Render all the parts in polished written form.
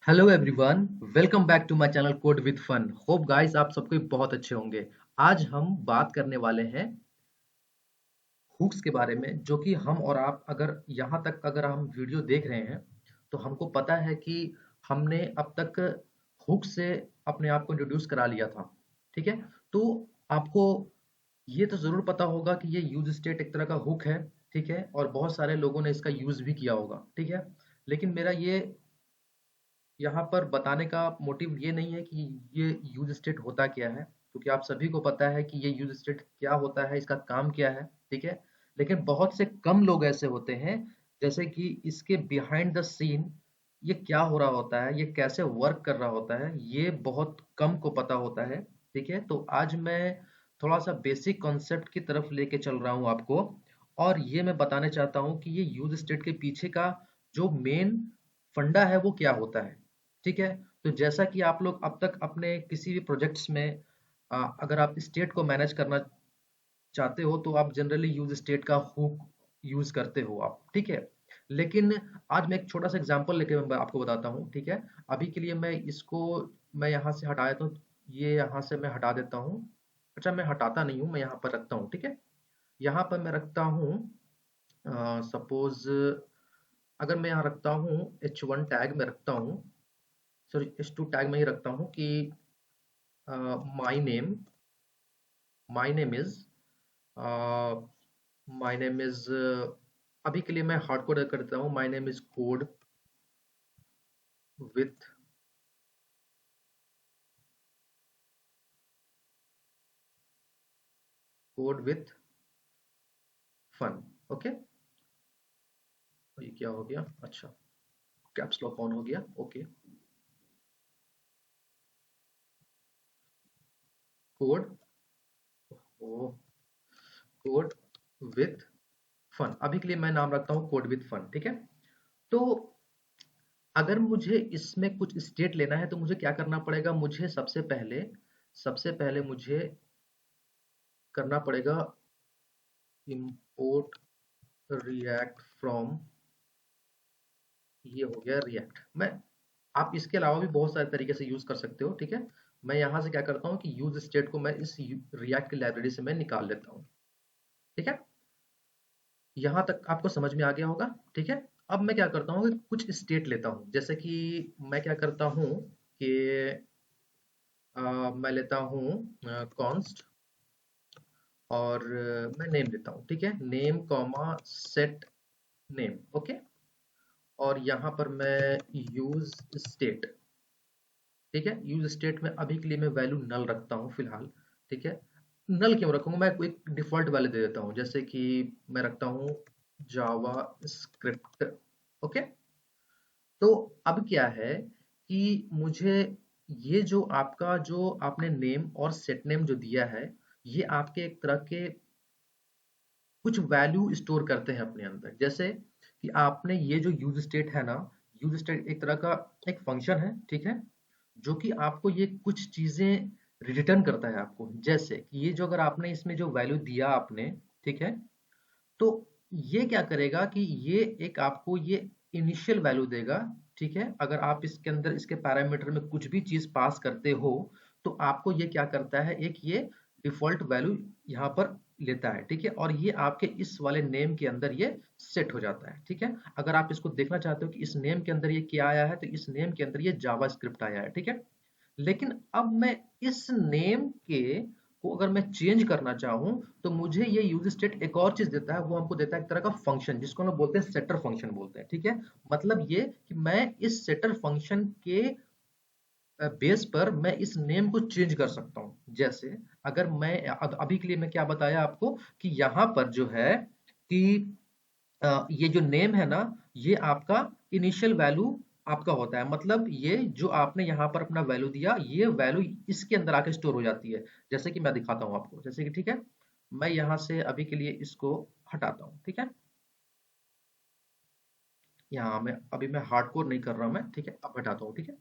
Hello everyone, welcome back to my channel code with fun. Hope guys आप सबके बहुत अच्छे होंगे। आज हम बात करने वाले हैं हुक्स के बारे में, जो कि हम और आप अगर यहाँ तक अगर हम वीडियो देख रहे हैं तो हमको पता है कि हमने अब तक हुक से अपने आप को इंट्रोड्यूस करा लिया था। ठीक है, तो आपको ये तो ज़रूर पता होगा कि ये यूज स्टेट एक तरह का हुक है। ठीक है, और बहुत सारे लोगों ने इसका यूज़ भी किया होगा। ठीक है, लेकिन मेरा ये यहाँ पर बताने का मोटिव ये नहीं है कि ये यूज स्टेट होता क्या है, क्योंकि आप सभी को पता है कि ये यूज स्टेट क्या होता है, इसका काम क्या है। ठीक है, लेकिन बहुत से कम लोग ऐसे होते हैं जैसे कि इसके बिहाइंड द सीन ये क्या हो रहा होता है, ये कैसे वर्क कर रहा होता है, ये बहुत कम को पता होता है। ठीक है, तो आज मैं थोड़ा सा बेसिक कॉन्सेप्ट की तरफ लेके चल रहा हूँ आपको, और ये मैं बताने चाहता हूँ कि ये यूज स्टेट के पीछे का जो मेन फंडा है वो क्या होता है। ठीक है, तो जैसा कि आप लोग अब तक अपने किसी भी प्रोजेक्ट्स में अगर आप स्टेट को मैनेज करना चाहते हो तो आप जनरली यूज स्टेट का हुक यूज करते हो आप। ठीक है, लेकिन आज मैं एक छोटा सा एग्जांपल लेके मैं आपको बताता हूँ। ठीक है, अभी के लिए मैं इसको मैं यहाँ से हटा देता हूँ, ये यहाँ से मैं हटा देता हूँ। अच्छा, मैं हटाता नहीं हूँ, मैं यहाँ पर रखता हूँ। ठीक है, यहाँ पर मैं रखता हूँ, सपोज अगर मैं यहाँ रखता हूँ H1 टैग में रखता हूँ, सॉरी H2 टैग में ही रखता हूँ कि my name my name is my name is अभी के लिए मैं हार्ड कोड कर देता हूँ। My name is with code with fun. Okay, ये क्या हो गया? अच्छा, कैप्स लॉक ऑन हो गया। Okay, code O code with fun, अभी के लिए मैं नाम रखता हूँ कोड विथ फन। ठीक है, तो अगर मुझे इसमें कुछ स्टेट लेना है तो मुझे क्या करना पड़ेगा? मुझे सबसे पहले मुझे करना पड़ेगा इंपोर्ट रिएक्ट फ्रॉम, ये हो गया रिएक्ट। मैं आप इसके अलावा भी बहुत सारे तरीके से यूज कर सकते हो। ठीक है, मैं यहाँ से क्या करता हूँ कि यूज स्टेट को मैं इस रिएक्ट की लाइब्रेरी से मैं निकाल लेता हूँ। ठीक है, यहाँ तक आपको समझ में आ गया होगा। ठीक है, अब मैं क्या करता हूँ कि कुछ स्टेट लेता हूँ, जैसे कि मैं क्या करता हूँ कि मैं लेता हूँ कॉन्स्ट, और मैं नेम लेता हूँ। ठीक है, name comma set name. Okay, और यहाँ पर मैं यूज स्टेट, ठीक है, यूज स्टेट में अभी के लिए मैं वैल्यू नल रखता हूँ फिलहाल। ठीक है, नल क्यों रखूंगा? मैं एक डिफॉल्ट वैल्यू दे देता हूँ, जैसे कि मैं रखता हूँ जावा स्क्रिप्ट। ओके, तो अब क्या है कि मुझे ये जो आपका जो आपने नेम और सेट नेम जो दिया है, ये आपके एक तरह के कुछ वैल्यू स्टोर करते हैं अपने अंदर। जैसे कि आपने ये जो यूज स्टेट है ना, यूज स्टेट एक तरह का एक फंक्शन है। ठीक है, जो कि आपको ये कुछ चीजें रिटर्न करता है आपको। जैसे कि ये जो अगर आपने इसमें जो वैल्यू दिया आपने, ठीक है, तो ये क्या करेगा कि ये एक आपको ये इनिशियल वैल्यू देगा। ठीक है, अगर आप इसके अंदर इसके पैरामीटर में कुछ भी चीज पास करते हो तो आपको ये क्या करता है, एक ये डिफॉल्ट वैल्यू यहाँ पर लेता है। ठीक है, और ये आपके इस वाले नेम के अंदर ये सेट हो जाता है। ठीक है, अगर आप इसको देखना चाहते हो कि इस नेम के अंदर ये क्या आया है, तो इस नेम के अंदर ये जावा स्क्रिप्ट आया है। ठीक है, लेकिन अब मैं इस नेम के को अगर मैं चेंज करना चाहूँ तो मुझे ये यूज स्टेट एक और चीज देता है, वो हमको देता है एक तरह का फंक्शन, जिसको हम लोग बोलते हैं सेटर फंक्शन बोलते हैं। ठीक है, मतलब ये कि मैं इस सेटर फंक्शन के बेस पर मैं इस नेम को चेंज कर सकता हूँ। जैसे अगर मैं अभी के लिए मैं क्या बताया आपको कि यहाँ पर जो है कि ये जो नेम है ना, ये आपका इनिशियल वैल्यू आपका होता है। मतलब ये जो आपने यहाँ पर अपना वैल्यू दिया, ये वैल्यू इसके अंदर आके स्टोर हो जाती है। जैसे कि मैं दिखाता हूँ आपको, जैसे कि ठीक है, मैं यहाँ से अभी के लिए इसको हटाता हूँ। ठीक है, यहाँ मैं अभी मैं हार्डकोर नहीं कर रहा हूँ मैं। ठीक है, अब हटाता हूँ। ठीक है,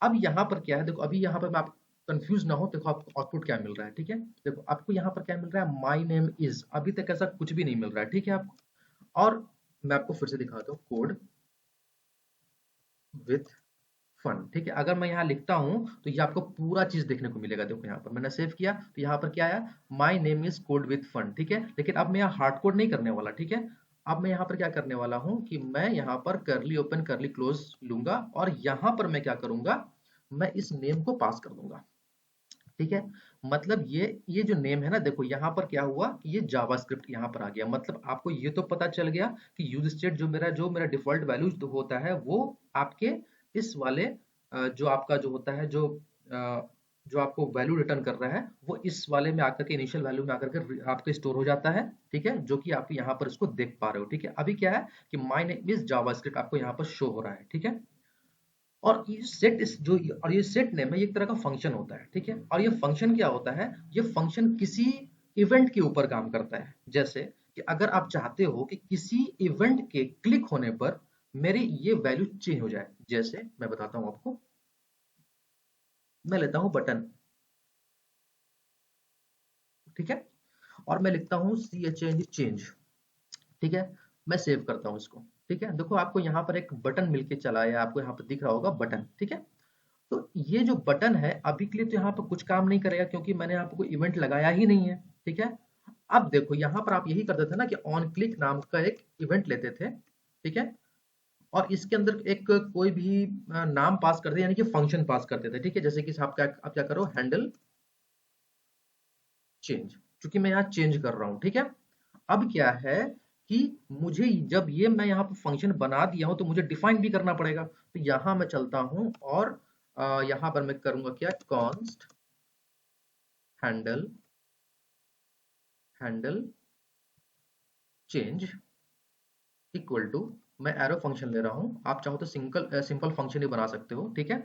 अब यहाँ पर क्या है, देखो अभी यहाँ पर मैं आप कंफ्यूज ना हो, देखो आपको आउटपुट क्या मिल रहा है। ठीक है, देखो आपको यहाँ पर क्या मिल रहा है, माई नेम इज, अभी तक ऐसा कुछ भी नहीं मिल रहा है। ठीक है, आपको, और मैं आपको फिर से दिखाता हूँ कोड विथ फन, ठीक है। अगर मैं यहाँ लिखता हूँ तो ये आपको पूरा चीज देखने को मिलेगा। देखो यहाँ पर मैंने सेव किया तो यहाँ पर क्या आया, my name is code with fun, ठीक है। लेकिन अब मैं यहाँ हार्ड कोड नहीं करने वाला, ठीक है। अब मैं यहाँ पर क्या करने वाला हूँ कि मैं यहाँ पर करली ओपन करली क्लोज लूंगा और यहाँ पर मैं क्या करूंगा, मैं इस नेम को पास कर दूंगा, ठीक है। मतलब ये जो नेम है ना, देखो यहाँ पर क्या हुआ कि ये जावास्क्रिप्ट यहाँ पर आ गया। मतलब आपको ये तो पता चल गया कि यूज स्टेट जो मेरा डिफॉल्ट वैल्यू तो होता है वो आपके इस वाले जो आपका जो होता है जो आपको वैल्यू रिटर्न कर रहा है वो इस वाले में आकर के इनिशियल वैल्यू में आकर के आपके स्टोर हो जाता है, ठीक है। जो कि आप यहाँ पर इसको देख पा रहे हो, ठीक है। अभी क्या है कि माय नेम इज जावास्क्रिप्ट आपको यहाँ पर शो हो रहा है, ठीक है। और ये सेट नेम है, ये एक तरह का फंक्शन होता है, ठीक है। और ये फंक्शन क्या होता है, ये फंक्शन किसी इवेंट के ऊपर काम करता है। जैसे कि अगर आप चाहते हो कि किसी इवेंट के क्लिक होने पर मेरी ये वैल्यू चेंज हो जाए, जैसे मैं बताता हूं आपको, मैं लेता हूं बटन, ठीक है। और मैं लिखता हूं चेंज, ठीक है। मैं सेव करता हूं इसको, ठीक है। देखो आपको यहाँ पर एक बटन मिलके चला है, आपको यहाँ पर दिख रहा होगा बटन, ठीक है। तो ये जो बटन है अभी के लिए तो यहाँ पर कुछ काम नहीं करेगा क्योंकि मैंने यहाँ पर कोई इवेंट लगाया ही नहीं है, ठीक है। अब देखो यहाँ पर आप यही करते थे ना कि ऑन क्लिक नाम का एक इवेंट लेते थे, ठीक है। और इसके अंदर एक कोई भी नाम पास करते यानी कि फंक्शन पास करते थे, ठीक है। जैसे कि आप क्या करो, हैंडल चेंज, क्योंकि मैं यहाँ चेंज कर रहा हूँ, ठीक है। अब क्या है कि मुझे जब ये मैं यहाँ पर फंक्शन बना दिया हूं तो मुझे डिफाइन भी करना पड़ेगा। तो यहाँ मैं चलता हूं और यहाँ पर मैं करूंगा क्या, const handle change equal to, मैं एरो फंक्शन ले रहा हूं, आप चाहो तो सिंपल फंक्शन ही बना सकते हो, ठीक है।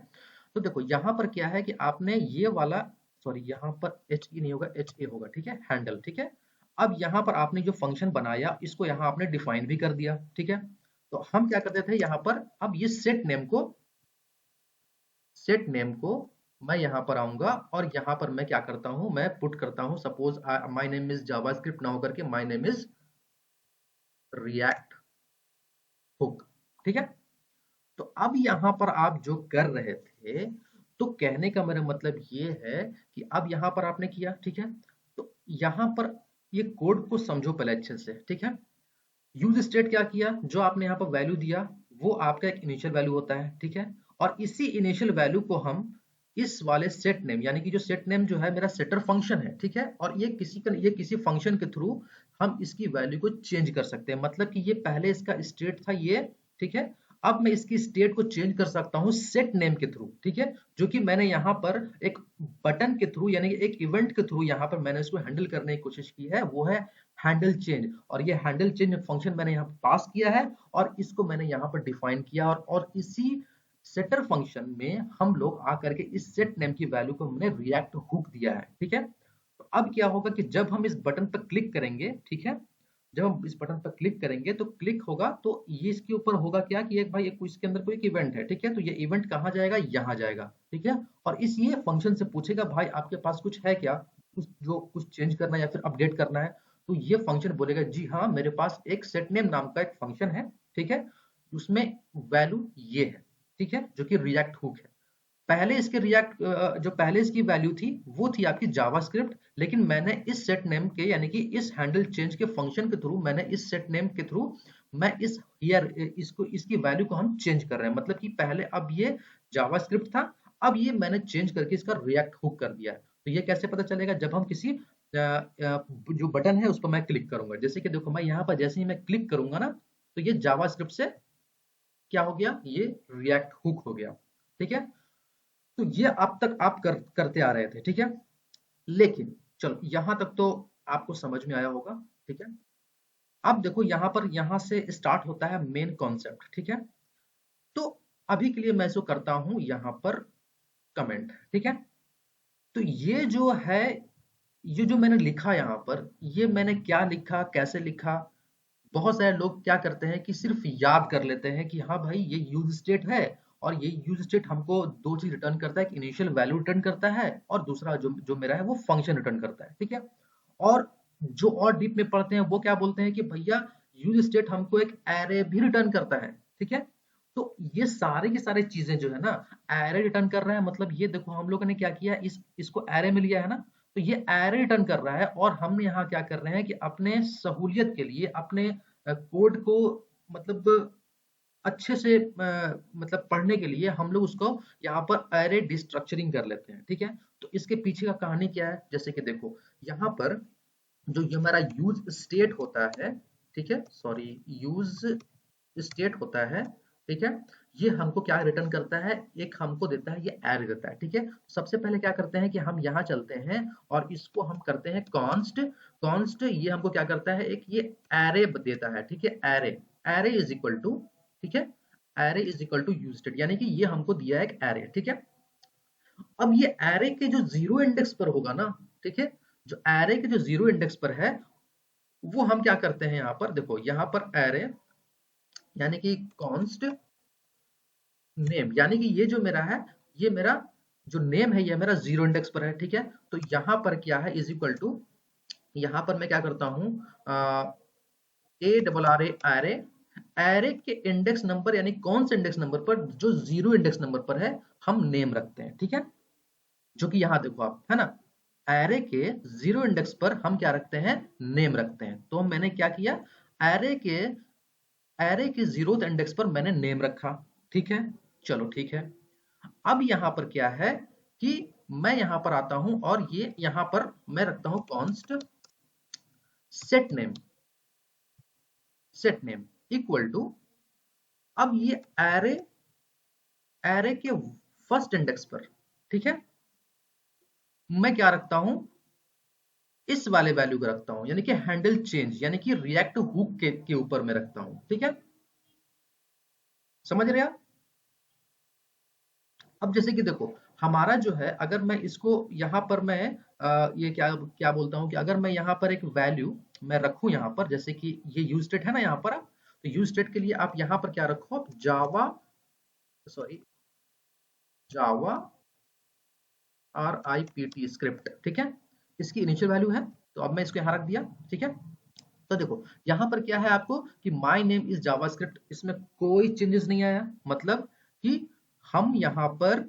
तो देखो यहाँ पर क्या है कि आपने ये वाला, सॉरी यहाँ पर एच ई नहीं होगा, एच ए होगा, ठीक है, हैंडल, ठीक है। अब यहाँ पर आपने जो फंक्शन बनाया इसको यहाँ आपने डिफाइन भी कर दिया, ठीक है। तो हम क्या करते थे यहाँ पर, अब ये सेट नेम को मैं यहाँ पर आऊंगा और यहाँ पर मैं क्या करता हूँ, मैं पुट करता हूँ suppose my name is JavaScript ना होकर के my name is react hook, ठीक है। तो अब यहाँ पर आप जो कर रहे थे, तो कहने का मेरा मतलब ये है कि अब यहाँ पर आपने किया, ठीक है। तो यहाँ पर ये कोड को समझो पहले अच्छे से, ठीक है। यूज स्टेट क्या किया, जो आपने यहाँ पर वैल्यू दिया वो आपका एक इनिशियल वैल्यू होता है, ठीक है। और इसी इनिशियल वैल्यू को हम इस वाले सेट नेम, यानी कि जो सेट नेम जो है मेरा सेटर फंक्शन है, ठीक है। और ये किसी फंक्शन के थ्रू हम इसकी वैल्यू को चेंज कर सकते हैं। मतलब कि ये पहले इसका स्टेट था ये, ठीक है। अब मैं इसकी स्टेट को चेंज कर सकता हूँ सेट नेम के थ्रू, ठीक है। जो कि मैंने यहाँ पर एक बटन के थ्रू यानी कि एक इवेंट के थ्रू यहाँ पर मैंने इसको हैंडल करने की कोशिश की है, वो है हैंडल चेंज। और ये हैंडल चेंज फंक्शन मैंने यहाँ पास किया है और इसको मैंने यहाँ पर डिफाइन किया और इसी सेटर फंक्शन में हम लोग आकर के इस सेट नेम की वैल्यू को हमने रिएक्ट हुक दिया है, ठीक है। तो अब क्या होगा कि जब हम इस बटन पर क्लिक करेंगे, ठीक है, जब हम इस बटन पर क्लिक करेंगे तो क्लिक होगा तो ये इसके ऊपर होगा क्या कि एक भाई इसके अंदर कोई एक इवेंट है, ठीक है। तो ये इवेंट कहाँ जाएगा, यहाँ जाएगा, ठीक है। और इस ये फंक्शन से पूछेगा भाई आपके पास कुछ है क्या, कुछ चेंज करना है या फिर अपडेट करना है। तो ये फंक्शन बोलेगा जी हाँ मेरे पास एक सेट नेम नाम का एक फंक्शन है, ठीक है। उसमें वैल्यू ये है, ठीक है, जो कि रिएक्ट हुक है। पहले इसके जो पहले इसकी वैल्यू थी वो थी आपकी जावास्क्रिप्ट, लेकिन मैंने इस सेट नेम के यानी कि इस हैंडल चेंज के फंक्शन के थ्रू मैंने इस सेट नेम के थ्रू मैं इसकी वैल्यू को हम चेंज कर रहे हैं। मतलब कि पहले अब ये जावास्क्रिप्ट था, अब ये मैंने चेंज करके इसका रिएक्ट हुक कर दिया है। तो ये कैसे पता चलेगा, जब हम किसी जो बटन है उस पर मैं क्लिक करूंगा। जैसे कि देखो मैं यहाँ पर जैसे ही मैं क्लिक करूंगा ना तो ये जावास्क्रिप्ट से क्या हो गया, ये रिएक्ट हुक हो गया, ठीक है। तो ये अब तक आप करते आ रहे थे, ठीक है। लेकिन चलो यहां तक तो आपको समझ में आया होगा, ठीक है। अब देखो यहां से स्टार्ट होता है मेन कॉन्सेप्ट, ठीक है। तो अभी के लिए मैं इसको करता हूं यहां पर कमेंट, ठीक है। तो ये जो है, ये जो मैंने लिखा यहाँ पर, ये मैंने क्या लिखा कैसे लिखा, बहुत सारे लोग क्या करते हैं कि सिर्फ याद कर लेते हैं कि हाँ भाई ये यूज स्टेट है और ये यूज स्टेट हमको दो चीज रिटर्न करता है, एक इनिशियल वैल्यू रिटर्न करता है और दूसरा जो जो मेरा है वो फंक्शन रिटर्न करता है, ठीक है। और जो और डीप में पढ़ते हैं वो क्या बोलते हैं कि भैया यूज स्टेट हमको एक एरे भी रिटर्न करता है, ठीक है। तो ये सारे की सारी चीजें जो है ना एरे रिटर्न कर रहा है। मतलब ये देखो हम लोगों ने क्या किया, इसको एरे में लिया है ना, तो ये एरे रिटर्न कर रहा है और हम यहाँ क्या कर रहे हैं कि अपने सहूलियत के लिए अपने कोड को मतलब अच्छे से मतलब पढ़ने के लिए हम लोग उसको यहाँ पर एरे डिस्ट्रक्चरिंग कर लेते हैं। ठीक है, तो इसके पीछे का कहानी क्या है, जैसे कि देखो यहाँ पर जो ये हमारा यूज स्टेट होता है, ठीक है, सॉरी यूज स्टेट होता है, ठीक है, ये हमको क्या रिटर्न करता है, एक हमको देता है, ये एरे देता है। ठीक है, सबसे पहले क्या करते हैं कि हम यहाँ चलते हैं और इसको हम करते हैं कॉन्स्ट। कॉन्स्ट ये हमको क्या करता है, एक ये एरे देता है। ठीक है, array, array is equal to, ठीक है, array is equal to use state, यानी कि ये हमको दिया है एक एरे। ठीक है, अब ये एरे के जो जीरो इंडेक्स पर होगा ना, ठीक है, जो एरे के जो जीरो इंडेक्स पर है वो हम क्या करते हैं, यहाँ पर देखो, यहाँ पर एरे यानी कि कॉन्स्ट नेम, यानी कि ये जो मेरा है, ये मेरा जो नेम है ये मेरा जीरो इंडेक्स पर है। ठीक है, तो यहाँ पर क्या है, इज इक्वल टू, यहाँ पर मैं क्या करता हूँ, A double R array, array के इंडेक्स नंबर यानी कौन से इंडेक्स नंबर पर, जो जीरो इंडेक्स नंबर पर है हम नेम रखते हैं। ठीक है, जो कि यहाँ देखो आप, है ना, एरे के जीरो इंडेक्स पर हम क्या रखते हैं, नेम रखते हैं। तो मैंने क्या किया, एरे के जीरो इंडेक्स पर मैंने नेम रखा। ठीक है, चलो ठीक है, अब यहाँ पर क्या है कि मैं यहाँ पर आता हूं और ये यहाँ पर मैं रखता हूं const set name, set name equal to, अब ये एरे के फर्स्ट इंडेक्स पर, ठीक है, मैं क्या रखता हूं, इस वाले वैल्यू को रखता हूं, यानी कि हैंडल चेंज, यानी कि रिएक्ट हुक के ऊपर मैं रखता हूं। ठीक है, समझ रहे आप? अब जैसे कि देखो हमारा जो है, अगर मैं इसको यहाँ पर मैं ये क्या क्या बोलता हूँ कि अगर मैं यहाँ पर एक वैल्यू मैं रखूं यहाँ पर, जैसे कि ये यूज स्टेट है ना यहाँ पर, तो यूज स्टेट के लिए आप यहाँ पर क्या रखो, आप जावा, सॉरी जावा RIPT स्क्रिप्ट, ठीक है, इसकी इनिशियल वैल्यू है, तो अब मैं इसको यहाँ रख दिया। ठीक है, तो देखो यहाँ पर क्या है आपको कि माय नेम इज जावास्क्रिप्ट, इसमें कोई चेंजेस नहीं आया, मतलब कि हम यहाँ पर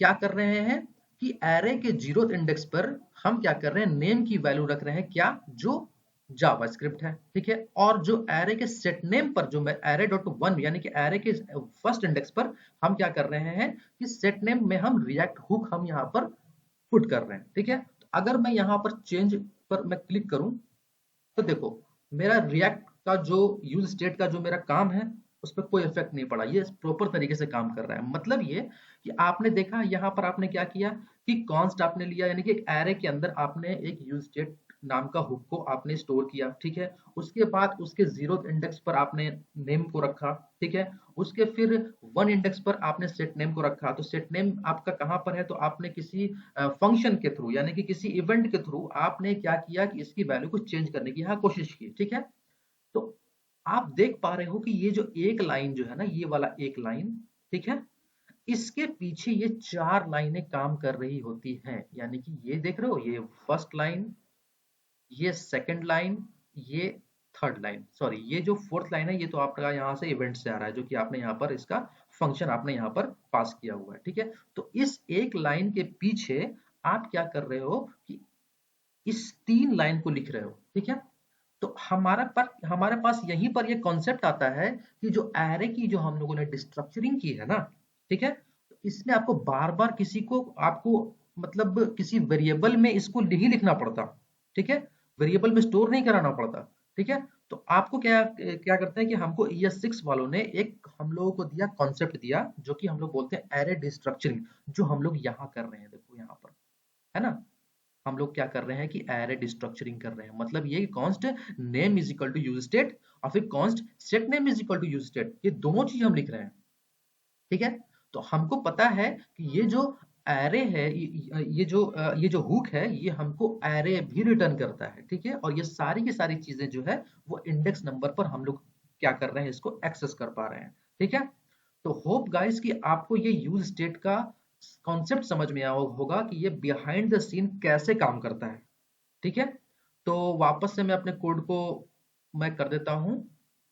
क्या कर रहे हैं कि एरे के जीरो इंडेक्स पर हम क्या कर रहे हैं, नेम की वैल्यू रख रहे हैं, क्या, जो जावास्क्रिप्ट है। ठीक है, और जो एरे के सेट नेम पर, जो मैं एरे डॉट वन यानी कि एरे के फर्स्ट इंडेक्स पर हम क्या कर रहे हैं कि सेट नेम में हम रिएक्ट हुक हम यहाँ पर पुट कर रहे हैं। ठीक है, तो अगर मैं यहाँ पर चेंज पर मैं क्लिक करूं तो देखो मेरा रिएक्ट का जो यूज स्टेट का जो मेरा काम है उस पर कोई इफेक्ट नहीं पड़ा, ये प्रॉपर तरीके से काम कर रहा है। मतलब ये कि आपने देखा यहाँ पर आपने क्या किया कि कॉन्स्ट आपने लिया, यानी कि एक एरे के अंदर आपने एक यूज स्टेट नाम का हुक को आपने स्टोर किया। ठीक है, उसके बाद उसके जीरो इंडेक्स पर आपने नेम को रखा। ठीक है, उसके फिर वन इंडेक्स पर आपने सेट नेम को रखा। तो सेट नेम आपका कहाँ पर है, तो आपने किसी फंक्शन के थ्रू यानी कि किसी इवेंट के थ्रू आपने क्या किया कि इसकी वैल्यू को चेंज करने की यहाँ कोशिश की। ठीक है, तो आप देख पा रहे हो कि ये जो एक लाइन जो है ना, ये वाला एक लाइन, ठीक है, इसके पीछे ये चार लाइनें काम कर रही होती हैं। यानी कि ये देख रहे हो, ये फर्स्ट लाइन, ये सेकंड लाइन, ये थर्ड लाइन, सॉरी ये जो फोर्थ लाइन है ये तो आपका यहाँ से इवेंट से आ रहा है, जो कि आपने यहाँ पर इसका फंक्शन आपने यहाँ पर पास किया हुआ है। ठीक है, तो इस एक लाइन के पीछे आप क्या कर रहे हो कि इस तीन लाइन को लिख रहे हो। ठीक है, तो हमारे पास यहीं पर ये कॉन्सेप्ट आता है कि जो एरे की जो हम लोगों ने डिस्ट्रक्चरिंग की है ना, ठीक है, तो इसमें आपको बार बार किसी को आपको मतलब किसी वेरिएबल में इसको नहीं लिखना पड़ता। ठीक है, वेरिएबल में स्टोर नहीं कराना पड़ता। ठीक है, तो आपको क्या क्या करते हैं कि हमको ES6 वालों ने एक हम लोगों को दिया, कॉन्सेप्ट दिया, जो कि हम लोग बोलते हैं एरे डिस्ट्रक्चरिंग, जो हम लोग यहाँ कर रहे हैं। देखो यहाँ पर है ना, हम लोग क्या कर रहे हैं कि एरे डिस्ट्रक्चरिंग कर रहे हैं। मतलब ये const name is equal to use state और फिर const set name is equal to use state, ये दोनों चीज हम लिख रहे हैं। ठीक है, तो हमको पता है कि ये जो एरे है, ये जो हुक है, ये हमको एरे भी रिटर्न करता है। ठीक है, और ये सारी की सारी चीजें जो है वो इंडेक्स नंबर पर हम लोग क्या कर रहे हैं, इसको एक्सेस कर पा रहे हैं। ठीक है, तो होप गाइस कि आपको ये यूज स्टेट का कॉन्सेप्ट समझ में आया होगा कि ये बिहाइंड द सीन कैसे काम करता है। ठीक है, तो वापस से मैं अपने कोड को मैं कर देता हूं,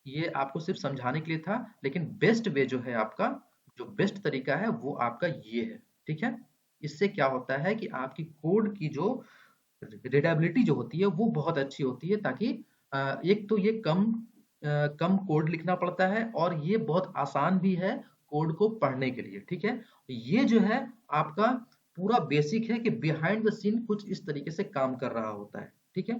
ये आपको सिर्फ समझाने के लिए था, लेकिन बेस्ट वे जो है आपका, जो बेस्ट तरीका है वो आपका ये है, ठीक है। इससे क्या होता है कि आपकी कोड की जो रीडेबिलिटी जो होती है वो बहुत अच्छी होती है, ताकि एक तो ये कम कोड लिखना पड़ता है और ये बहुत आसान भी है कोड को पढ़ने के लिए, ठीक है। ये जो है आपका पूरा बेसिक है कि बिहाइंड द सीन कुछ इस तरीके से काम कर रहा होता है, ठीक है।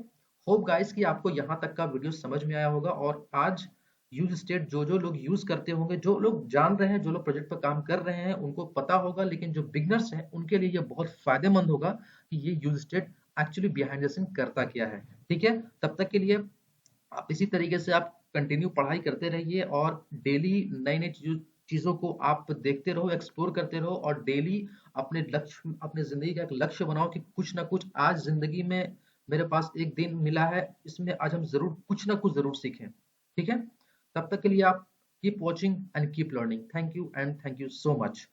होप गाइस कि आपको यहाँ तक का वीडियो समझ में आया होगा, और आज यूज स्टेट जो जो लोग यूज करते होंगे, जो लोग जान रहे हैं, जो लोग प्रोजेक्ट पर काम कर रहे हैं उनको पता होगा, लेकिन जो बिगनर्स हैं उनके लिए ये बहुत फायदेमंद होगा कि ये use state actually behind the scene करता क्या है, ठीक है। तब तक के लिए आप इसी तरीके से आप कंटिन्यू पढ़ाई करते रहिए, और डेली नई नई चीजों को आप देखते रहो, एक्सप्लोर करते रहो, और डेली अपने लक्ष्य, अपने जिंदगी का एक लक्ष्य बनाओ कि कुछ ना कुछ आज जिंदगी में मेरे पास एक दिन मिला है, इसमें आज हम जरूर कुछ ना कुछ जरूर सीखें, ठीक है। तब तक के लिए आप keep watching and keep learning. Thank you and thank you so much.